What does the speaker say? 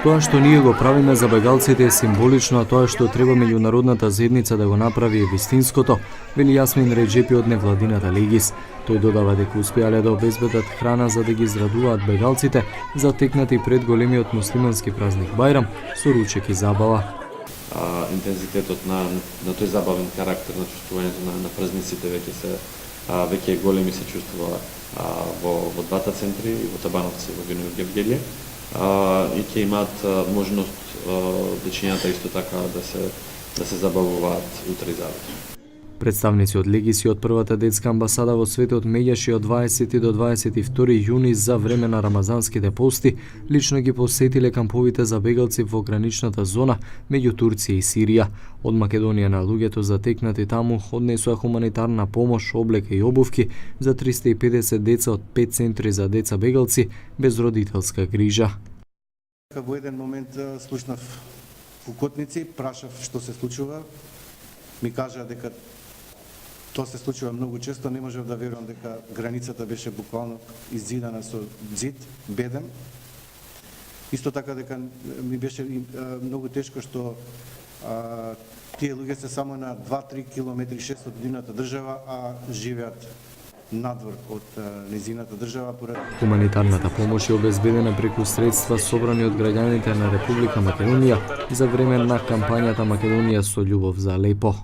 Тоа што ние го правиме за бегалците е символично, а тоа што треба меѓународната заедница да го направи е вистинското, вели Јасмин Реџепи од невладината Легис. Тој додава дека успеале да обезбедат храна за да ги израдуваат бегалците, затекнати пред големиот муслимански празник Бајрам со ручек и забава. Интензитетот на тој забавен карактер на чувствувањето на празниците веќе големи се чувствува во двата центри, во Табановци и во Вино Гевгелие. И ќе имаат можност дечињата исто така да се забавуваат утре и завтра. Представници од Легис и од првата детска амбасада во светот меѓаше од 20 до 22 јуни за време на рамазанските пости, лично ги посетиле камповите за бегалци во граничната зона меѓу Турција и Сирија. Од Македонија на луѓето затекнати таму однесоа хуманитарна помош, облека и обувки за 350 деца од 5 центри за деца бегалци без родителска грижа. Во еден момент слушнав укотници, прашав што се случува. Ми кажа дека тоа се случува многу често, не можев да верувам дека границата беше буквално иззидана со зид, беден. Исто така дека ми беше многу тешко што тие луѓе се само на 2-3 километри 6 од нивната држава, а живеат надвор од незината држава. Хуманитарната помош е обезбедена преку средства собрани од граѓаните на Република Македонија за време на кампањата Македонија со љубов за Алепо.